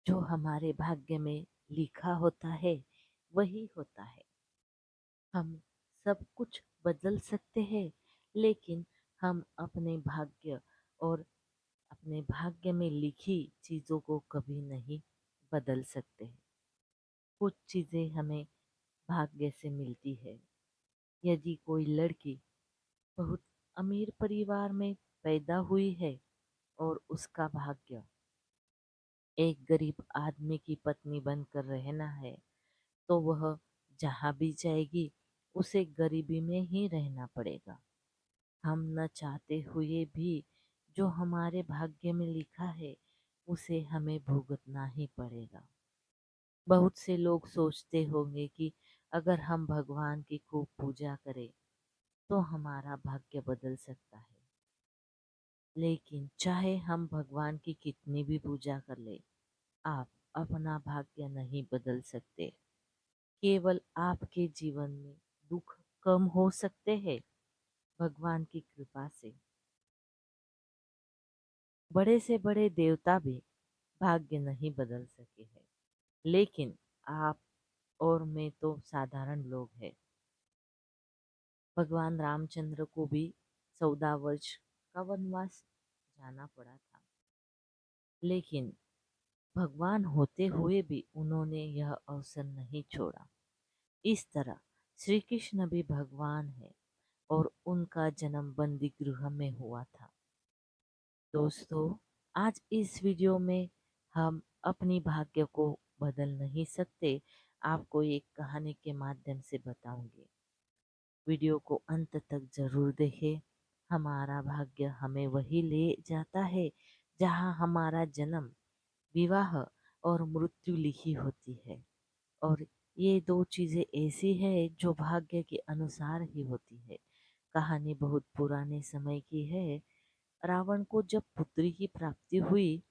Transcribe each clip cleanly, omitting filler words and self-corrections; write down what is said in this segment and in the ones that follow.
जो हमारे भाग्य में लिखा होता है वही होता है। हम सब कुछ बदल सकते हैं, लेकिन हम अपने भाग्य और अपने भाग्य में लिखी चीज़ों को कभी नहीं बदल सकते हैं। कुछ चीज़ें हमें भाग्य से मिलती है। यदि कोई लड़की बहुत अमीर परिवार में पैदा हुई है और उसका भाग्य एक गरीब आदमी की पत्नी बनकर रहना है, तो वह जहाँ भी जाएगी उसे गरीबी में ही रहना पड़ेगा। हम न चाहते हुए भी जो हमारे भाग्य में लिखा है उसे हमें भुगतना ही पड़ेगा। बहुत से लोग सोचते होंगे कि अगर हम भगवान की खूब पूजा करें तो हमारा भाग्य बदल सकता है। लेकिन चाहे हम भगवान की कितनी भी पूजा कर ले, आप अपना भाग्य नहीं बदल सकते। केवल आपके जीवन में दुख कम हो सकते हैं भगवान की कृपा से। बड़े से बड़े देवता भी भाग्य नहीं बदल सके हैं, लेकिन आप और मैं तो साधारण लोग हैं। भगवान रामचंद्र को भी 14 वर्ष का वनवास जाना पड़ा था, लेकिन भगवान होते हुए भी उन्होंने यह अवसर नहीं छोड़ा। इस तरह श्री कृष्ण भी भगवान है और उनका जन्म बंदी गृह में हुआ था। दोस्तों, आज इस वीडियो में हम अपनी भाग्य को बदल नहीं सकते, आपको एक कहानी के माध्यम से बताऊंगी। वीडियो को अंत तक जरूर देखें। हमारा भाग्य हमें वही ले जाता है जहां हमारा जन्म, विवाह और मृत्यु लिखी होती है। और ये दो चीजें ऐसी है जो भाग्य के अनुसार ही होती है। कहानी बहुत पुराने समय की है। रावण को जब पुत्री की प्राप्ति हुई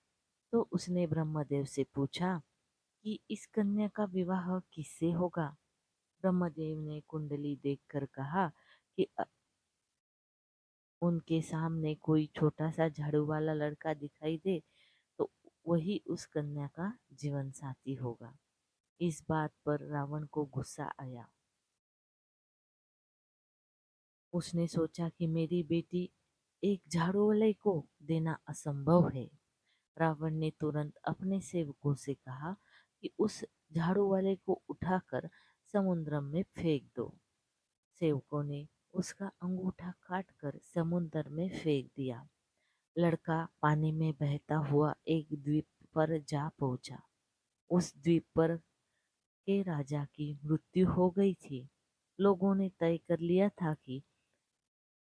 तो उसने ब्रह्मदेव से पूछा कि इस कन्या का विवाह किससे होगा। ब्रह्मदेव ने कुंडली देखकर कहा कि उनके सामने कोई छोटा सा झाड़ू वाला लड़का दिखाई दे तो वही उस कन्या का जीवन साथी होगा। इस बात पर रावण को गुस्सा आया। उसने सोचा कि मेरी बेटी एक झाड़ू वाले को देना असंभव है। रावण ने तुरंत अपने सेवकों से कहा कि उस झाड़ू वाले को उठाकर समुद्र में फेंक दो। सेवकों ने उसका अंगूठा काटकर समुद्र में फेंक दिया। लड़का पानी में बहता हुआ एक द्वीप पर जा पहुंचा। उस द्वीप पर के राजा की मृत्यु हो गई थी। लोगों ने तय कर लिया था कि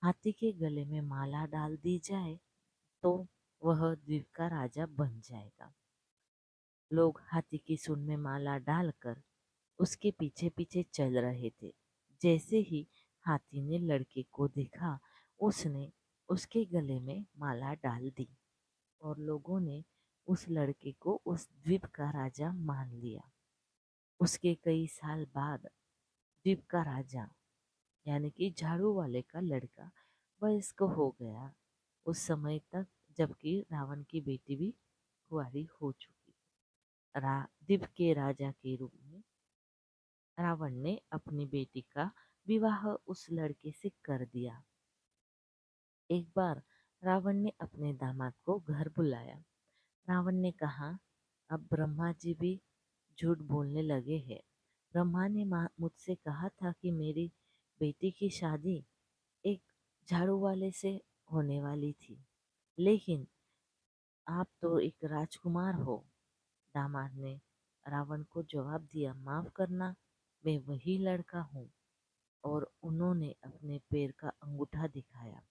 हाथी के गले में माला डाल दी जाए तो वह द्वीप का राजा बन जाएगा। लोग हाथी की सूंड में माला डालकर उसके पीछे पीछे चल रहे थे। जैसे ही हाथी ने लड़के को देखा, उसने उसके गले में माला डाल दी और लोगों ने उस लड़के को उस द्वीप का राजा मान लिया। उसके कई साल बाद द्वीप का राजा यानी कि झाड़ू वाले का लड़का वयस्क हो गया। उस समय तक जबकि रावण की बेटी भी कुंवारी हो चुकी। द्वीप के राजा के रूप में रावण ने अपनी बेटी का विवाह उस लड़के से कर दिया। एक बार रावण ने अपने दामाद को घर बुलाया। रावण ने कहा, अब ब्रह्मा जी भी झूठ बोलने लगे हैं। ब्रह्मा ने मुझसे कहा था कि मेरी बेटी की शादी एक झाड़ू वाले से होने वाली थी, लेकिन आप तो एक राजकुमार हो। दामाद ने रावण को जवाब दिया, माफ करना, मैं वही लड़का हूँ। और उन्होंने अपने पैर का अंगूठा दिखाया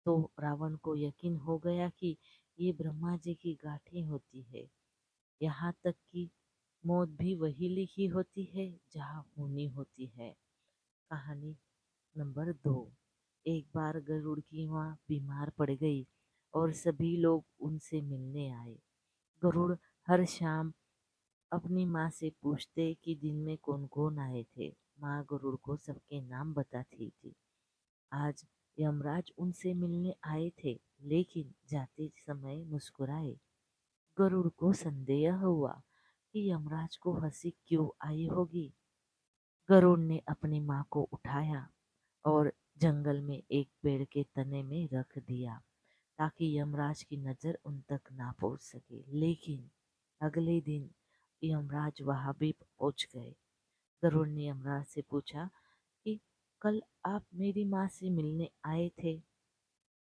तो रावण को यकीन हो गया कि ये ब्रह्मा जी की गांठें होती है। यहाँ तक कि मौत भी वही लिखी होती है जहाँ होनी होती है। कहानी नंबर 2। एक बार गरुड़ की माँ बीमार पड़ गई और सभी लोग उनसे मिलने आए। गरुड़ हर शाम अपनी माँ से पूछते कि दिन में कौन कौन आए थे। माँ गरुड़ को सबके नाम बताती थी। आज यमराज उनसे मिलने आए थे, लेकिन जाते समय मुस्कुराए। गरुड़ को संदेह हुआ कि यमराज को हंसी क्यों आई होगी। गरुड़ ने अपनी माँ को उठाया और जंगल में एक पेड़ के तने में रख दिया ताकि यमराज की नजर उन तक ना पहुंच सके। लेकिन अगले दिन यमराज वहां भी पहुंच गए। गरुड़ ने यमराज से पूछा कि कल आप मेरी माँ से मिलने आए थे,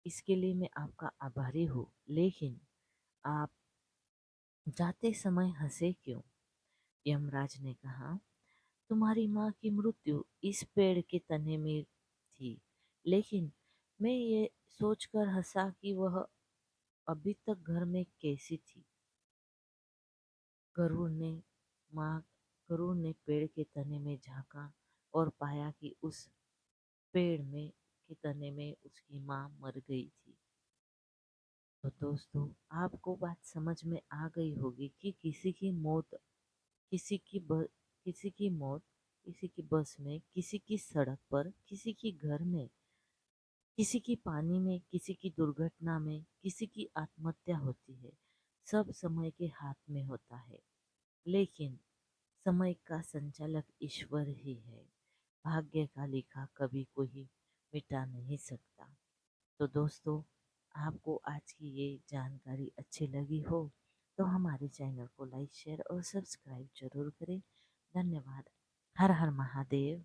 इसके लिए मैं आपका आभारी हूँ, लेकिन आप जाते समय हंसे क्यों। यमराज ने कहा, तुम्हारी माँ की मृत्यु इस पेड़ के तने में थी, लेकिन मैं ये सोचकर हंसा कि वह अभी तक घर में कैसी थी। गरुड़ ने माँ गरुड़ ने पेड़ के तने में झांका और पाया कि उस पेड़ में के तने में उसकी माँ मर गई थी। तो दोस्तों, आपको बात समझ में आ गई होगी कि किसी की ब, किसी की मौत, किसी की बस में, किसी की सड़क पर, किसी की घर में, किसी की पानी में, किसी की दुर्घटना में, किसी की आत्महत्या होती है। सब समय के हाथ में होता है, लेकिन समय का संचालक ईश्वर ही है। भाग्य का लिखा कभी कोई मिटा नहीं सकता। तो दोस्तों, आपको आज की ये जानकारी अच्छी लगी हो तो हमारे चैनल को लाइक, शेयर और सब्सक्राइब जरूर करें। धन्यवाद। हर हर महादेव।